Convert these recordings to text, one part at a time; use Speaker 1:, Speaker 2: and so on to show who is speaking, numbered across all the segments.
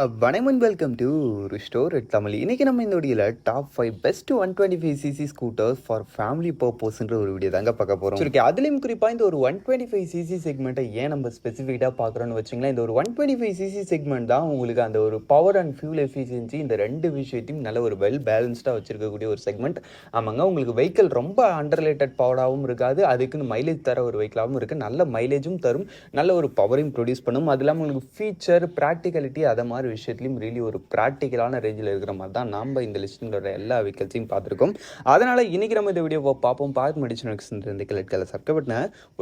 Speaker 1: வணக்கம் welcome to restore Tamil. இன்றைக்கி நம்ம இந்த வீடியோவில் top 5 best 125cc scooters for family பர்பஸ்ன்ற ஒரு வீடியோ தாங்க பார்க்க போகிறோம். சரி, அதுலேயும் குறிப்பாக இந்த ஒரு 125cc செக்மெண்ட்டை ஏன் நம்ம ஸ்பெசிஃபிக்காக பார்க்குறோன்னு வச்சிங்களேன். இந்த ஒரு 125cc செக்மெண்ட் தான் உங்களுக்கு அந்த ஒரு பவர் அண்ட் ஃபியூல் எஃபிஷியன்சி இந்த ரெண்டு விஷயத்தையும் நல்ல ஒரு வெல் பேலன்ஸ்டாக வச்சிருக்கக்கூடிய ஒரு செக்மெண்ட். ஆமாங்க, உங்களுக்கு வெஹிக்கிள் ரொம்ப அண்டர்லேட்டட் பவராகவும் இருக்காது, அதுக்குன்னு மைலேஜ் தர ஒரு வெஹிக்கிளாகவும் இருக்குது. நல்ல மைலேஜும் தரும், நல்ல ஒரு பவரையும் ப்ரொடியூஸ் பண்ணும். அது இல்லாமல் உங்களுக்கு ஃபீச்சர் ப்ராக்டிகலிட்டி அதை மாதிரி விஷயத்துலையும் ரியலி ஒரு ப்ராக்டிக்கலான ரேஞ்சில் இருக்கிற மாதிரி தான் நம்ம இந்த லிஸ்ட்டில் எல்லா வெஹிக்கல்ஸையும் பார்த்துருக்கோம். அதனால் இன்றைக்கி நம்ம இந்த வீடியோவை பார்ப்போம். பார்த்து முடிச்சு இந்த கலர் சப்ஸ்கிரைப்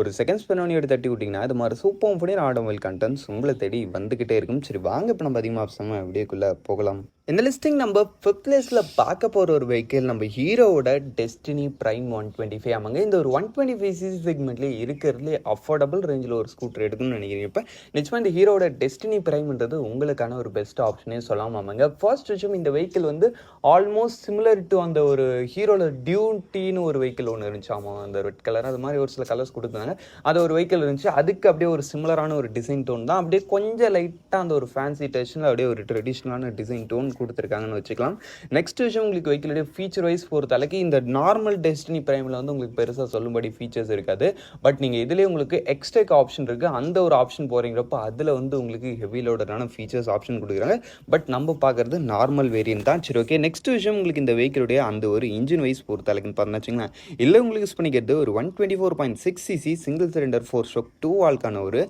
Speaker 1: ஒரு செகண்ட்ஸ் பண்ணி எடுத்து தட்டி விட்டிங்கன்னா அது மாதிரி சூப்பர் பண்ணி ஆட்டோமொபைல் கண்டென்ட்ஸ் உங்களை தேடி வந்துக்கிட்டே இருக்கும். சரி, வாங்க இப்போ நம்ம அதிகமாக ஆப்ஷன் வீடியோக்குள்ளே போகலாம். இந்த லிஸ்டிங் நம்ம 5th பிளேஸில் பார்க்க போகிற ஒரு வெஹிக்கிள் நம்ம ஹீரோவோட டெஸ்டினி பிரைம் 125. ஆமாங்க, இந்த ஒரு 125cc செக்மெண்ட்லேயே இருக்கிறதுலே அஃபோர்டபுள் ரேஞ்சில் ஒரு ஸ்கூட்டர் எடுக்கணும்னு நினைக்கிறீங்க. இப்போ நிச்சயமாக இந்த ஹீரோட டெஸ்டினி பிரைம்ன்றது உங்களுக்கான ஒரு பெஸ்ட் ஆப்ஷனே சொல்லலாம். ஆமாங்க, ஃபர்ஸ்ட் விஷயம், இந்த வெஹிக்கிள் வந்து ஆல்மோஸ்ட் சிமிலர் டு அந்த ஒரு ஹீரோட டியூட்டின்னு ஒரு வெஹிக்கிள் ஒன்று இருந்துச்சு. ஆமாம், அந்த ரெட் கலர் அது மாதிரி ஒரு சில கலர்ஸ் கொடுத்தாங்க. அது ஒரு வெஹிக்கிள் இருந்துச்சு, அதுக்கு அப்படியே ஒரு சிமிலரான ஒரு டிசைன் டோன் தான். அப்படியே கொஞ்சம் லைட்டாக அந்த ஒரு ஃபேன்சி டச்சில் அப்படியே ஒரு ட்ரெடிஷ்னலான டிசைன் டோன் கொடுத்துருக்காங்கன்னு வச்சுக்கலாம். நெக்ஸ்ட் விஷயம், உங்களுக்கு வெஹிக்கிளுடைய ஃபீச்சர் வைஸ் பொறுத்த அளவுக்கு இந்த நார்மல் டெஸ்டினி பிரைமில் வந்து உங்களுக்கு பெருசாக சொல்லும்படி ஃபீச்சர்ஸ் இருக்காது. பட் நீங்கள் இதிலே உங்களுக்கு எக்ஸ்ட்ரா ஆப்ஷன் இருக்குது. அந்த ஒரு ஆப்ஷன் போகிறீங்கிறப்ப அதில் வந்து உங்களுக்கு ஹெவி லோடரான ஃபீச்சர்ஸ் ஆப்ஷன் கொடுக்குறாங்க. பட் நம்ம பார்க்குறது நார்மல் வேரியன்ட் தான். சரி, ஓகே. நெக்ஸ்ட் விஷயம், உங்களுக்கு இந்த வெஹிக்கிளுடைய அந்த ஒரு இன்ஜின் வைஸ் பொறுத்த அளவுக்குன்னு பார்த்தீங்கன்னா இல்லை உங்களுக்கு யூஸ் பண்ணிக்கிறது ஒரு 124.6cc சிங்கிள் சிலிண்டர் 4-stroke 2 வால்க்கான ஒரு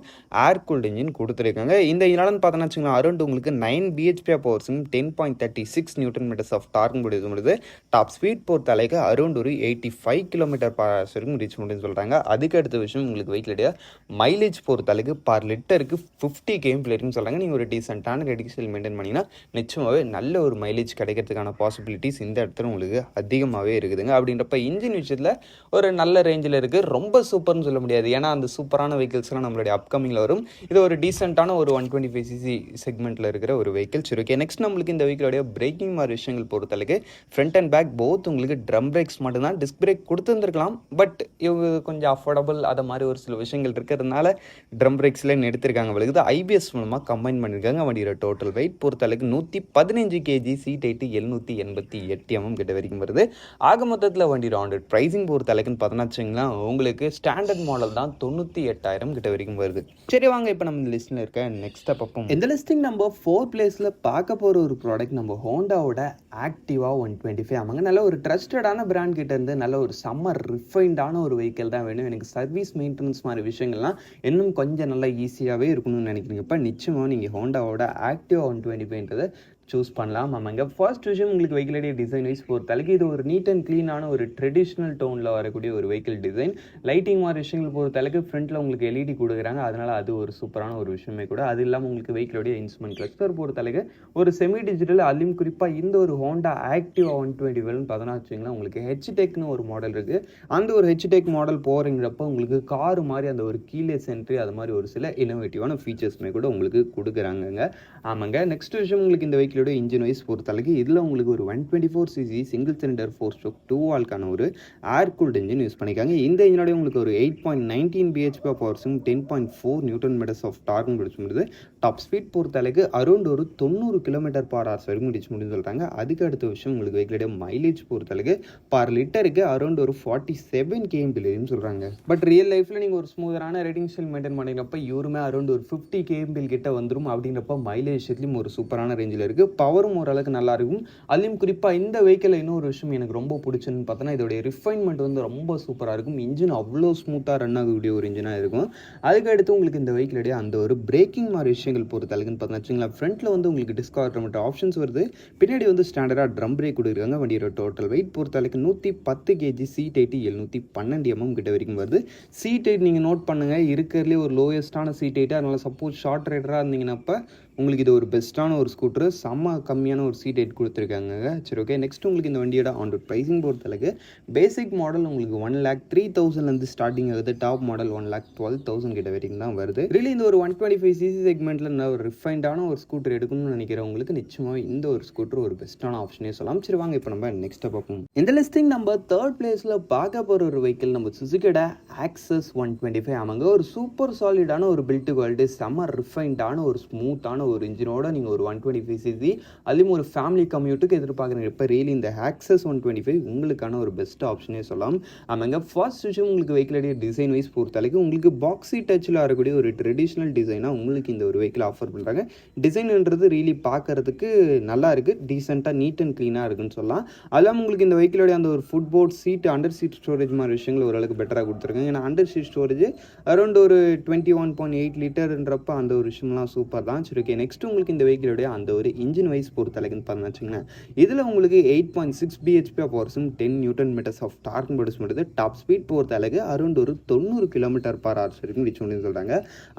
Speaker 1: ஏர் கூல்டு இன்ஜின் கொடுத்துருக்காங்க. இந்த இதனால பார்த்தோன்னா அரௌண்ட் உங்களுக்கு 9 bhp பவர்ஸும் 10.36 நியூட்டன் மீட்டர்ஸ் ஆஃப் டார்க் முடியுது. டாப் ஸ்பீட் பொறுத்த அளவுக்கு அரௌண்ட் ஒரு 85 கிலோமீட்டர் வரைக்கும் ரீச் முடியும்னு சொல்கிறாங்க. அதுக்கு அடுத்த விஷயம், உங்களுக்கு வெஹிக்கிளுடைய மைலேஜ் பொறுத்த அளவுக்கு பர் லிட்டருக்கு 50 km இருக்குன்னு சொல்கிறாங்க. நீங்கள் ஒரு டீசென்ட்டான ரெடிக்ஸில் மெயின்டைன் பண்ணிங்கன்னா நிச்சயமாகவே நல்ல ஒரு மைலேஜ் கிடைக்கிறதுக்கான பாசிபிலிட்டிஸ் இந்த இடத்துல உங்களுக்கு அதிகமாகவே இருக்குதுங்க. அப்படின்றப்ப இன்ஜின் விஷயத்தில் ஒரு நல்ல ரேஞ்சில் இருக்குது. ரொம்ப சூப்பர்னு சொல்ல முடியாது, ஏன்னா அந்த சூப்பரான வெஹிக்கிள்ஸ்லாம் நம்மளுடைய அப்கமிங்கில் வரும். இது ஒரு டீசென்ட்டான ஒரு 125cc செக்மெண்ட்டில் இருக்கிற ஒரு வெஹிக்கிள். சரி, ஓகே. நெக்ஸ்ட் நம்மளுக்கு இந்த வெஹிக்கிளுடைய பிரேக்கிங் மாதிரி விஷயங்கள் பொறுத்தளவுக்கு ஃப்ரண்ட் அண்ட் பேக் போத் உங்களுக்கு ட்ரம் பிரேக்ஸ் மட்டும்தான். டிஸ்க் பிரேக் கொடுத்துருந்துருக்கலாம், பட் இவங்க கொஞ்சம் அஃபோர்டபுள் அதை மாதிரி ஒரு சில விஷயங்கள் இருக்கிறதுனால ட்ரம் பிரேக்ஸில் எடுத்திருக்காங்க. வழங்குது ஐபிஎஸ் மூலமாக கம்பைன் பண்ணியிருக்காங்க. வண்டியோட டோட்டல் வெயிட் பொறுத்தளவுக்கு 115 kg, சீட் ஹைட்டு 788 mm கிட்ட வரைக்கும் வருது. ஆக மொத்தத்தில் வண்டியோட ஆண்டட் ப்ரைஸிங் பொறுத்தளவுக்குன்னு பார்த்தோன்னா உங்களுக்கு ஸ்டாண்டர்ட் மாடல் தான் 98,000 கிட்ட வரைக்கும் வருது. சரி, வாங்க இப்போ நம்ம இந்த லிஸ்ட்டில் இருக்க நெக்ஸ்ட் பார்ப்போம். இந்த லிஸ்டிங் நம்ம 4th பிளேஸில் பார்க்க போகிற ஒரு ப்ராடக்ட் நம்ம ஹோண்டாவோட ஆக்டிவா 125. ஆமாங்க, நல்ல ஒரு ட்ரஸ்டடான பிராண்ட் கிட்ட இருந்து நல்ல ஒரு சம்மர் ரிஃபைண்டான ஒரு வெஹிக்கிள் தான் வேணும். எனக்கு சர்வீஸ் மெயின்டெனன்ஸ் மாதிரி விஷயங்கள்லாம் இன்னும் கொஞ்சம் நல்லா ஈஸியாகவே இருக்கணும்னு நினைக்கிறீங்க. இப்போ நிச்சயமாக நீங்கள் ஹோண்டாவோட ஆக்டிவா 125ன்றதை சூஸ் பண்ணலாம். ஆமாங்க, ஃபர்ஸ்ட் விஷயம், உங்களுக்கு வெஹிக்கிளுடைய டிசைன் வைஸ் பொறுத்தளவுக்கு இது ஒரு நீட் அண்ட் க்ளீனான ஒரு ட்ரெடிஷ்னல் டோனில் வரக்கூடிய ஒரு வெஹிக்கிள் டிசைன். லைட்டிங் மாதிரி விஷயங்கள் பொறுத்தளவுக்கு ஃப்ரண்ட்டில் உங்களுக்கு எல்இடி கொடுக்குறாங்க, அதனால் அது ஒரு சூப்பரான ஒரு விஷயமே கூட. அது இல்லாமல் உங்களுக்கு வெஹிக்கிளுடைய இன்ஸ்ட்ருமெண்ட் கிளஸ்டர் பொறுத்தளவுக்கு ஒரு செமி டிஜிட்டல், அதுலேயும் குறிப்பாக இந்த ஒரு ஹோண்டா ஆக்டிவா 125 பார்த்தோன்னா உங்களுக்கு ஹெச்டெக்னு ஒரு மாடல் இருக்குது. அந்த ஒரு ஹெச்டெக் மாடல் போகிறங்கிறப்ப உங்களுக்கு கார் மாதிரி அந்த ஒரு கீழே சென்ட்ரி அது மாதிரி ஒரு சில இனோவேட்டிவான ஃபீச்சர்ஸுமே கூட உங்களுக்கு கொடுக்குறாங்க. ஆமாங்க, நெக்ஸ்ட் விஷயம், உங்களுக்கு இந்த வெஹிக்கிள் இன்ஜின் வைஸ் பொறுத்தளவுக்கு இதில் உங்களுக்கு ஒரு 124cc சிங்கிள் சிலிண்டர் 4-stroke 2 வால்க்கான ஒரு ஏர் கூல்டு இன்ஜின் யூஸ் பண்ணிக்காங்க. இந்த இன்ஜினோட உங்களுக்கு ஒரு 8.19 bhp பவர்ஸும் 10.4 நியூட்டன் மீட்டர்ஸ் ஆஃப் டார்க் முடிச்சு முடியுது. டாப் ஸ்பீட் பொறுத்தளவுக்கு அரௌண்ட் ஒரு 90 km/h வரைக்கும் முடிச்சு முடியும்னு சொல்கிறாங்க. அதுக்கு அடுத்த விஷயம், உங்களுக்கு வெஹிக்கிளுடைய மைலேஜ் பொறுத்தளவுக்கு பர் லிட்டருக்கு அரௌண்ட் ஒரு 47 km சொல்கிறாங்க. பட் ரியல் லைஃப்பில் நீங்கள் ஒரு ஸ்மூதரான ரேட்டிங் ஸ்டைல் மெயின்டைன் பண்ணிக்கிறப்ப இவருமே அரௌண்ட் ஒரு 50 km கிட்ட வந்துடும். அப்படின்றப்ப மைலேஜ்லேயும் ஒரு சூப்பரான ரேஞ்சில் இருக்குது. பவரும் ஓரளவுக்கு நல்லா இருக்கும். அதுலேயும் குறிப்பாக இந்த வெஹிக்கிள் இன்னொரு விஷயம் எனக்கு ரொம்ப பிடிச்சுன்னு பார்த்தோன்னா இதோடைய ரிஃபைன்மெண்ட் வந்து ரொம்ப சூப்பராக இருக்கும். இன்ஜின் அவ்வளோ ஸ்மூத்தாக ரன் ஆகக்கூடிய ஒரு இன்ஜினாக இருக்கும். அதுக்கு அடுத்து உங்களுக்கு இந்த வெஹிக்கிளுடைய அந்த ஒரு பிரேக்கிங் மாதிரி விஷயங்கள் பொறுத்தளவுக்குன்னு பார்த்தோன்னா ஃப்ரண்ட்டில் வந்து உங்களுக்கு டிஸ்க் ஆட்டோமேட்டிக் ஆப்ஷன்ஸ் வருது. பின்னாடி வந்து ஸ்டாண்டர்டாக ட்ரம் பிரேக் கொடுக்குறாங்க. வண்டியோட டோட்டல் வெயிட் பொறுத்தளவுக்கு 110 kg, சீட் ஹைட்டு 712 mm கிட்ட வரைக்கும் வருது. சீட் ஹைட் நீங்கள் நோட் பண்ணுங்கள், இருக்கிறதுலே ஒரு லோயஸ்டான சீட் ஹைட்டு. அதனால் சப்போஸ் ஷார்ட் ரைடராக இருந்தீங்கன்னப்ப உங்களுக்கு இது ஒரு பெஸ்ட்டான ஒரு ஸ்கூட்டர், செம்ம கம்மியான ஒரு சீட் ஹைட் கொடுத்துருக்காங்க. சரி, ஓகே. நெக்ஸ்ட் உங்களுக்கு இந்த வண்டியோட ஆன் ரோட் ப்ரைஸிங் பொறுத்தளவுக்கு பேசிக் மாடல் உங்களுக்கு 1,03,000 ஸ்டார்டிங் ஆகுது. டாப் மாடல் 1,12,000 கிட்ட வரைக்கும் தான் வருது. ரியலி இந்த ஒரு 125cc செக்மெண்ட்டில் ஒரு ரிஃபைண்டான ஒரு ஸ்கூட்டர் எடுக்கணும்னு நினைக்கிறவங்களுக்கு நிச்சயமாக இந்த ஒரு ஸ்கூட்டர் ஒரு பெஸ்ட்டான ஆப்ஷனே சொல்லலாம். சரி, வாங்க இப்போ நம்ம நெக்ஸ்ட்டாக பார்ப்போம். இந்த லிஸ்டிங் நம்ம 3rd பிளேஸில் பார்க்க போகிற ஒரு வெஹிக்கிள் நம்ம சுசுகியோட ஆக்சஸ் 125. ஆமாங்க, ஒரு சூப்பர் சாலிடான ஒரு பில்ட் குவாலிட்டி, செம்ம ரிஃபைண்டான ஒரு ஸ்மூத்தான ஸ்பீடான ஒரு இன்ஜினோட நீங்கள் ஒரு 125cc அதுலேயும் ஒரு ஃபேமிலி கம்யூட்டுக்கு எதிர்பார்க்குறீங்க. இப்போ ரியலி இந்த ஆக்சஸ் 125 உங்களுக்கான ஒரு பெஸ்ட் ஆப்ஷனே சொல்லலாம். ஆமாங்க, ஃபர்ஸ்ட் விஷயம் உங்களுக்கு வெஹிக்கிளுடைய டிசைன் வைஸ் பொறுத்தளவுக்கு உங்களுக்கு பாக்ஸி டச்சில் வரக்கூடிய ஒரு ட்ரெடிஷ்னல் டிசைனாக உங்களுக்கு இந்த ஒரு வெஹிக்கிள் ஆஃபர் பண்ணுறாங்க. டிசைன்ன்றது ரியலி பார்க்குறதுக்கு நல்லா இருக்குது, டீசெண்டாக நீட் அண்ட் க்ளீனாக இருக்குன்னு சொல்லலாம். அதெல்லாம் உங்களுக்கு இந்த வெஹிக்கிளோடைய அந்த ஒரு footboard seat under seat storage மாதிரி விஷயங்கள் ஓரளவுக்கு பெட்டராக கொடுத்துருக்காங்க. ஏன்னா அண்டர் சீட் ஸ்டோரேஜ் அரௌண்ட் ஒரு 21.8 லிட்டர்ன்றப்ப அந்த ஒரு விஷயம்லாம் சூப்பர் தான். சரி, ஓகே. நெக்ஸ்ட் உங்களுக்கு இந்த வெஹிக்கிளோடைய அந்த ஒரு இன்ஜின் வைஸ் பொறுத்தளவுக்குன்னு பார்த்தீங்கன்னா வச்சுங்களேன், இதில் உங்களுக்கு 8.6 bhp ஆஃப் பவர்ஸும் 10 newton meters of torque produce பண்ணுறது. டாப் ஸ்பீட் பொறுத்தளவுக்கு அரௌண்ட் ஒரு 90 km/h வரைக்கும் ரீச் பண்ணி சொல்கிறாங்க.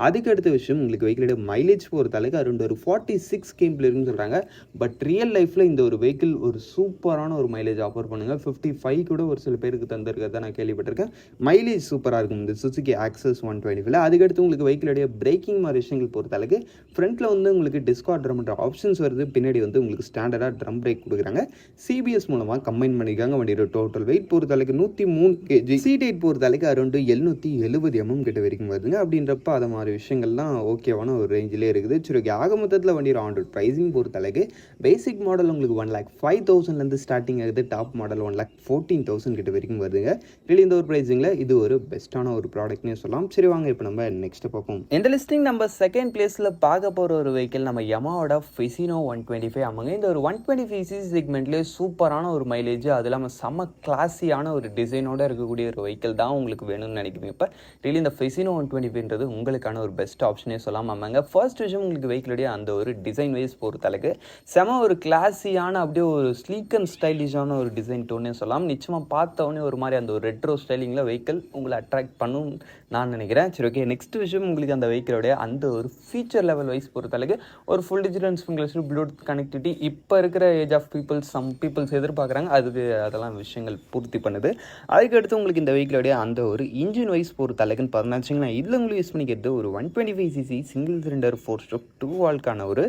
Speaker 1: அதுக்கு அடுத்த விஷயம் உங்களுக்கு வெஹிக்கிளோட மைலேஜ் பொறுத்தளவுக்கு அரௌண்ட் ஒரு 46 km இருக்குன்னு சொல்கிறாங்க. பட் ரியல் லைஃப்பில் இந்த ஒரு வெஹிக்கிள் ஒரு சூப்பரான ஒரு மைலேஜ் ஆஃபர் பண்ணுங்க. 55 கூட ஒரு சில பேருக்கு தந்திருக்கிறத நான் கேள்விப்பட்டிருக்கேன். மைலேஜ் சூப்பராக இருக்கும் இந்த சுசுகி ஆக்சஸ் 125. அதுக்கடுத்து உங்களுக்கு வெஹிக்கிளுடைய பிரேக்கிங் மாதிரி விஷயங்கள் பொறுத்தளவுக்கு ஃப்ரண்ட்டில் வந்து உங்களுக்கு டிஸ்கார்ட் ட்ரம்ன்ற ஆப்ஷன்ஸ் வருது. பின்னாடி வந்து உங்களுக்கு ஸ்டாண்டர்டாக ட்ரம் பிரேக் கொடுக்குறாங்க. சிபிஎஸ் மூலமாக கம்பைன் பண்ணியிருக்காங்க. வண்டியோட டோட்டல் வெயிட் பொறுத்தளவுக்கு 103 kg, சீட் ஹைட் பொறுத்தளவுக்கு அரௌண்ட் 770 mm கிட்ட வரைக்கும் வருதுங்க. அப்படின்றப்ப அதை மாதிரி விஷயங்கள்லாம் ஓகேவான ஒரு ரேஞ்சிலே இருக்குது. சரி, ஆக மொத்தத்தில் வண்டியோட ஆன் ரோட் ப்ரைஸிங் பொறுத்தளவுக்கு பேசிக் மாடல் உங்களுக்கு 1,05,000 ஸ்டார்டிங் ஆகுது. டாப் மாடல் 1,14,000 கிட்ட வரைக்கும் வருதுங்க. really இந்த ஒரு ப்ரைஸிங்கில் இது ஒரு பெஸ்ட்டான ஒரு ப்ராடக்ட்னே சொல்லலாம். சரி, வாங்க இப்போ நம்ம நெக்ஸ்ட் பார்ப்போம். இந்த லிஸ்டிங் நம்ம செகண்ட் பிளேஸில் பார்க்க போகிற ஒரு வெஹிக்கிள் நம்ம யமாவோட ஃபெசினோ 125 ஆமாங்க. இந்த ஒரு 125cc செக்மெண்ட்லேயே சூப்பரான ஒரு மைலேஜ், அது இல்லாமல் செம்ம கிளாஸியான ஒரு டிசைனோட இருக்கக்கூடிய ஒரு வெஹிக்கிள் தான் உங்களுக்கு வேணும்னு நினைக்கிறீங்க. இப்போ really இந்த ஃபெசினோ 125ன்றது உங்களுக்கான ஒரு பெஸ்ட் ஆப்ஷனே சொல்லலாம். ஆமாங்க, ஃபர்ஸ்ட் விஷயம் உங்களுக்கு வெஹிக்கிளுடைய அந்த ஒரு டிசைன் வைஸ் பொறுத்தளவுக்கு செம ஒரு கிளாஸியான அப்படியே ஒரு ஸ்லீக் அண்ட் ஸ்டைலிஷான ஒரு டிசைன் டோன்னே சொல்லலாம். நிச்சயமாக பார்த்தவொடனே ஒரு மாதிரி அந்த ஒரு ரெட்ரோ ஸ்டைலிங்கில் வெஹிக்கிள் உங்களை அட்ராக்ட் பண்ணும் நான் நினைக்கிறேன். சரி, ஓகே. நெக்ஸ்ட் விஷயம் உங்களுக்கு அந்த வெஹிக்கிளோடைய அந்த ஒரு ஃபீச்சர் லெவல் வைஸ் பொறுத்தளவுக்கு ஒரு full digital sprinklers Bluetooth connectivity இப்போ இருக்கிற age of peoples some peoples எதிர்பார்க்குறாங்க. அதுக்கு அதெல்லாம் விஷயங்கள் பூர்த்தி பண்ணுது. அதுக்கடுத்து உங்களுக்கு இந்த வெஹிக்கிளோடைய அந்த ஒரு இன்ஜின் வைஸ் பொறுத்தளவுக்குன்னு பார்த்தீங்கன்னா இதில் உங்களுக்கு யூஸ் பண்ணிக்கிறது ஒரு 125cc சிங்கிள் சிலிண்டர் 4-stroke 2 வால்க்கான ஒரு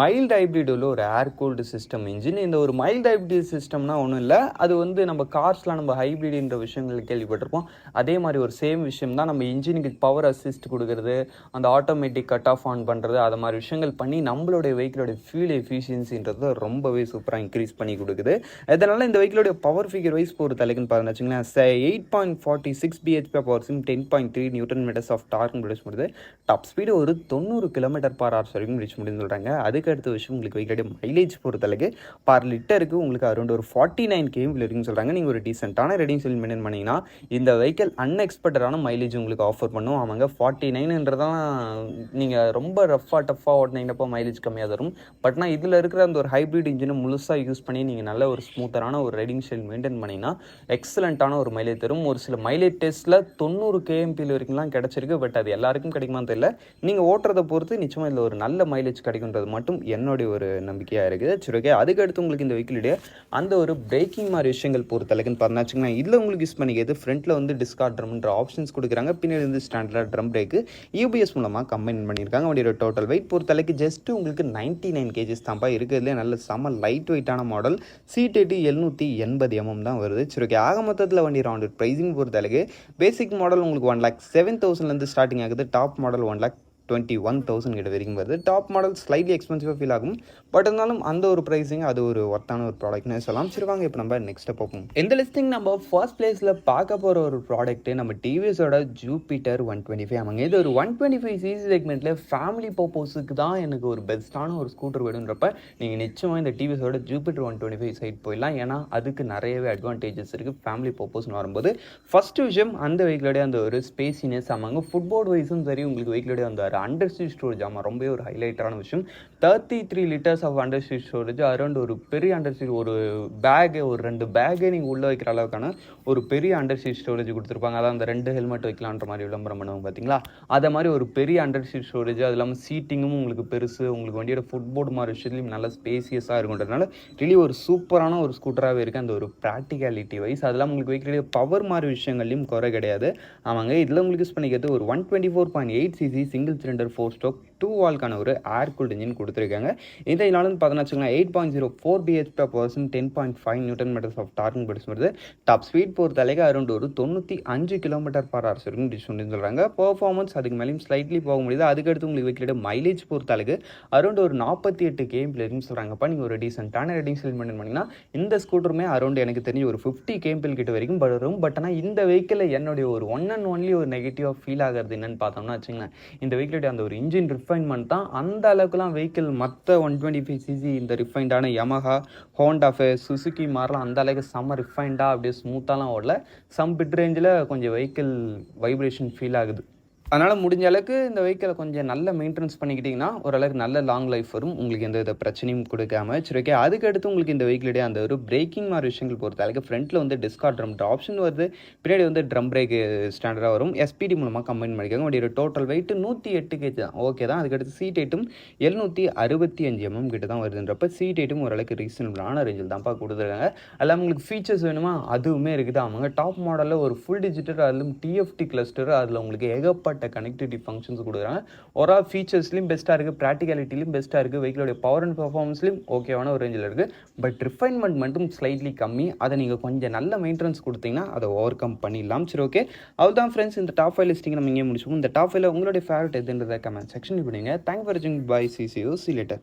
Speaker 1: மைல்டு ஹைப்ரிட் உள்ள ஒரு ஏர் கூல்டு சிஸ்டம் இன்ஜின். இந்த ஒரு மைல்டு ஹைப்ரிட் சிஸ்டம்னா ஒன்றும் இல்லை, அது வந்து நம்ம கார்ஸ்லாம் நம்ம ஹைப்ரிட்ன்ற விஷயங்கள் கேள்விப்பட்டிருப்போம். அதே மாதிரி ஒரு சேம் விஷயம் தான். நம்ம இன்ஜினுக்கு பவர் அசிஸ்ட் கொடுக்குறது, அந்த ஆட்டோமேட்டிக் கட் ஆஃப் ஆன் பண்ணுறது, அது மாதிரி விஷயங்கள் பண்ணி நம்மளுடைய வெஹிக்கிளோடைய ஃபியூல் எஃபிஷியன்சின்றதை ரொம்பவே சூப்பராக இன்க்ரீஸ் பண்ணி கொடுக்குது. அதனால் இந்த வெஹிக்கிளோடைய பவர் ஃபிகர் வைஸ் பொறுத்தளவுக்குன்னு பார்த்தீங்கன்னா 8.46 bhp பவர்ஸும் 10.3 newton meters of torque produce பண்ணுது. டாப் ஸ்பீடு ஒரு 90 km/h வரைக்கும் ரீச் முடியும்னு சொல்கிறாங்க. அதுக்கு அடுத்த விஷயம் உங்களுக்கு வெஹிக்கிளோடைய மைலேஜ் பொறுத்தளவுக்கு பர் லிட்டருக்கு உங்களுக்கு அரௌண்ட் ஒரு 49 km இருக்குன்னு சொல்கிறாங்க. நீங்கள் ஒரு டீசெண்டான ரெடிங் செல் மெயின்டைன் பண்ணிங்கன்னா இந்த வெஹிக்கிள் அன்எக்ஸ்பெக்டடான மைலேஜ் உங்களுக்கு ஆஃபர் பண்ணும். அவங்க 49ன்றதான் நீங்கள் ரொம்ப ரஃபாக டஃப்பாக ஓட்டினீங்கப்போ மைலேஜ் கம்மியாக தரும். பட் நான் இதில் இருக்கிற அந்த ஒரு ஹைப்ரிட் இன்ஜினை முழுசாக யூஸ் பண்ணி நீங்கள் நல்ல ஒரு ஸ்மூத்தரான ஒரு ரைடிங் ஸ்டைல் மெயின்டைன் பண்ணிங்கன்னா எக்ஸலண்ட்டான ஒரு மைலேஜ் தரும். ஒரு சில மைலேஜ் டெஸ்ட்டில் 90 kmph வரைக்கும்லாம் கிடச்சிருக்கு. பட் அது எல்லாருக்கும் கிடைக்குமான்னு தெரியல. நீங்கள் ஓட்டுறதை பொறுத்து நிச்சயமாக இதில் ஒரு நல்ல மைலேஜ் கிடைக்குன்றது மட்டும் என்னுடைய ஒரு நம்பிக்கையாக இருக்குது. சரி, ஓகே. அதுக்கடுத்து உங்களுக்கு இந்த வெஹிக்கிளுடைய அந்த ஒரு பிரேக்கிங் மாதிரி விஷயங்கள் பொறுத்தளவுக்குன்னு பார்த்தீங்கன்னா இதில் உங்களுக்கு யூஸ் பண்ணிக்கிறது ஃப்ரண்ட்டில் வந்து டிஸ்கார்ட் ட்ரம்ன்ற ஆப்ஷன்ஸ் கொடுக்குறாங்க. பின்னாடி வந்து ஸ்டாண்டர்ட் ட்ரம் பிரேக்கு யூபிஎஸ் மூலமாக கம்பைன் பண்ணியிருக்காங்க. வண்டியோட டோட்டல் வெயிட் பொறுத்தளவுக்கு ஜஸ்ட் உங்களுக்கு 99 kg தான்ப்பா இருக்கிறதுலே நல்ல செம லைட் வெயிட்டான மாடல். சீட் ஹைட் 780 mm தான் வருது. சரி, ஓகே. ஆக மொத்தத்தில் வண்டி ரவுண்ட் ப்ரைஸிங் பொறுத்தளவுக்கு பேசிக் மாடல் உங்களுக்கு 1,07,000 ஸ்டார்டிங் ஆகுது. டாப் மாடல் 1,21,000 கிட்ட வரைக்கும் வருது. டாப் மாடல் ஸ்லைட்லி எக்ஸ்பென்சிவாக ஃபீல் ஆகும். பட் இருந்தாலும் அந்த ஒரு ப்ரைஸிங் அது ஒரு ஒர்த்தான ஒரு ப்ராடக்ட்னு சொல்லலாம். சரி, வாங்க இப்போ நம்ம நெக்ஸ்ட்டை பார்ப்போம். இந்த லிஸ்டிங் நம்ம ஃபர்ஸ்ட் பிளேஸில் பார்க்க போகிற ஒரு ப்ராடக்ட் நம்ம டிவிஎஸோட ஜூபிட்டர் 125 ஆமாங்க. இது ஒரு 125cc செக்மெண்ட்டில் ஃபேமிலி பர்பஸுக்கு தான் எனக்கு ஒரு பெஸ்ட்டான ஒரு ஸ்கூட்டர் வேணுன்றப்ப நீங்கள் நிச்சயமாக இந்த டிவிஎஸோட ஜூபிட்டர் 125 சைட் போயிடலாம். ஏன்னா அதுக்கு நிறையவே அட்வான்டேஜஸ் இருக்குது ஃபேமிலி பர்பஸ்னு வரும்போது. ஃபஸ்ட்டு விஷயம் அந்த வெஹிக்கிளோடைய அந்த ஒரு ஸ்பேசினஸ் ஆமாங்க. ஃபுட்போர்ட் வைஸும் சரி, உங்களுக்கு வெஹிக்கிளோடைய அந்த அண்டர் சீட் ஸ்டோரேஜ் ஆமாம் ரொம்பவே ஒரு ஹைலைட்டான விஷயம். 33 liters of under seat storage, around ஒரு பெரிய அண்டர் சீட் ஒரு பேகு ஒரு 2 பேகே நீங்கள் உள்ளே வைக்கிற அளவுக்கான ஒரு பெரிய அண்டர் சீட் ஸ்டோரேஜ் கொடுத்துருப்பாங்க. அதான் அந்த 2 ஹெல்மெட் வைக்கலான்ற மாதிரி விளம்பரம் பண்ணுவாங்க பார்த்தீங்களா, அதை மாதிரி ஒரு பெரிய அண்டர் சீட் ஸ்டோரேஜ். அது இல்லாமல் சீட்டிங்கும் உங்களுக்கு பெருசு, உங்களுக்கு வண்டியோட ஃபுட்போர்ட் மாதிரி விஷயத்துலையும் நல்லா ஸ்பேசியஸாக இருக்குன்றதுனால ரியலி ஒரு சூப்பரான ஒரு ஸ்கூட்டராகவே இருக்குது அந்த ஒரு ப்ராக்டிகாலிட்டி வைஸ். அதெல்லாம் உங்களுக்கு வைக்கிற பவர் மாதிரி விஷயங்கள்லையும் குறை கிடையாது. ஆமாங்க, இதில் உங்களுக்கு யூஸ் பண்ணிக்கிறது ஒரு 124.8cc single cylinder 4-stroke two வால்க்கான ஒரு ஏர் கூல்ட் இன்ஜின் கொடுத்துருக்காங்க. இந்த இனாலும் பார்த்தோன்னா வச்சுக்கோங்களேன் 8.04 bhp/person 10.5 Nm ஆஃப் டார்கிங் படுஸ் வருது. டாப் ஸ்பீட் பொறுத்தளவுக்கு அரௌண்ட் ஒரு 95 km/h வரைக்கும் டிஷ் சொல்கிறாங்க. பெர்ஃபார்மன்ஸ் அதுக்கு மேலேயும் ஸ்லைட்லி போக முடியுது. அதுக்கடுத்து உங்களுக்கு வெஹிக்கிளோட மைலேஜ் பொறுத்தளவுக்கு அரௌண்ட் ஒரு 48 km இருக்குன்னு சொல்கிறாங்கப்பா. நீங்கள் ஒரு டீசென்ட்டான ரேட்டிங் செல் பண்ணிங்கன்னா இந்த ஸ்கூட்டருமே அரௌண்ட் எனக்கு தெரிஞ்சு ஒரு 50 km கிட்ட வரைக்கும் வரும். பட் ஆனால் இந்த வெஹிக்கிளில் என்னுடைய ஒரு ஒன் அண்ட் ஒன்லி ஒரு நெகட்டிவாக ஃபீல் ஆகிறது என்னன்னு பார்த்தோம்னா வச்சுங்களேன், இந்த வெஹிக்கிளோட அந்த ஒரு இன்ஜின் ரிஃபைன்மெண்ட் தான். அந்த அளவுக்குலாம் வெஹிக்கிள் மற்ற 125cc இந்த ரிஃபைண்டான யமஹா, ஹோண்டா சுசுகி மாதிரிலாம் அந்த அளவுக்கு செம்ம ரிஃபைண்டாக அப்படியே ஸ்மூத்தாலாம் ஓடல. சம் பிட் ரேஞ்சில் கொஞ்சம் வெஹிக்கிள் வைப்ரேஷன் ஃபீல் ஆகுது. அதனால் முடிஞ்ச அளவுக்கு இந்த வெஹிக்கிளை கொஞ்சம் நல்ல மெயின்டெனன்ஸ் பண்ணிக்கிட்டிங்கன்னா ஓரளவுக்கு நல்ல லாங் லைஃப் வரும். உங்களுக்கு எந்த வித பிரச்சனையும் கொடுக்காம. சரி ஓகே, அதுக்கடுத்து உங்களுக்கு இந்த வெஹிக்கிளுடைய அந்த ஒரு பிரேக்கிங் மாதிரி விஷயங்கள் பொறுத்த அளவுக்கு ஃப்ரண்ட்டில் வந்து டிஸ்கார்ட் ட்ரம் ஆப்ஷன் வருது. பின்னாடி வந்து ட்ரம் பிரேக் ஸ்டாண்டர்டாக வரும். எஸ்பிடி மூலமாக கம்பைன் பண்ணிக்காங்க. வண்டியோட டோட்டல் வெயிட் 108 kg தான். ஓகே தான். அதுக்கடுத்து சீட் ஹைட்டும் 765 mm கிட்ட தான் வருதுன்றப்ப சீட் ஹைட்டும் ஓரளவுக்கு ரீசனபிளான ரேஞ்சில் தான்ப்பா கொடுத்துருக்காங்க. எல்லாம் உங்களுக்கு ஃபீச்சர்ஸ் வேணுமா அதுவுமே இருக்குது. அவங்க டாப் மாடலில் ஒரு ஃபுல் டிஜிட்டல் அதிலும் டிஎஃப்டி கிளஸ்டர் அதில் உங்களுக்கு ஏகப்பட்ட கனெக்டிவிட்டி ஃபங்க்ஷன்ஸ் கொடுக்குறாங்க. ஒரு ஃபீச்சர்ஸ்லையும் பெஸ்ட்டாக இருக்குது, ப்ராக்டிகாலிட்டிலையும் பெஸ்ட்டாக இருக்குது, வெஹிக்கிளோடைய பவர் அண்ட் பர்ஃபார்மன்ஸ்லையும் ஓகேவான ஒரு ரேஞ்சில் இருக்குது. பட் ரிஃபைன்மெண்ட் மட்டும் ஸ்லைட்லி கம்மி. அதை நீங்கள் கொஞ்சம் நல்ல மெயின்டெனன்ஸ் கொடுத்தீங்கன்னா அதை ஓவர் கம் பண்ணிடலாம். சரி ஓகே, அவ்வளோதான் ஃப்ரெண்ட்ஸ். இந்த டாப் 5 லிஸ்டிங் நம்ம இங்கே முடிச்சுக்கோம். இந்த டாப் 5 உங்களுடைய ஃபேவரட் எதுன்றதை கமெண்ட் செக்ஷன் பண்ணுங்க. தேங்க் ஃபார் வாட்சிங். பை. See you later.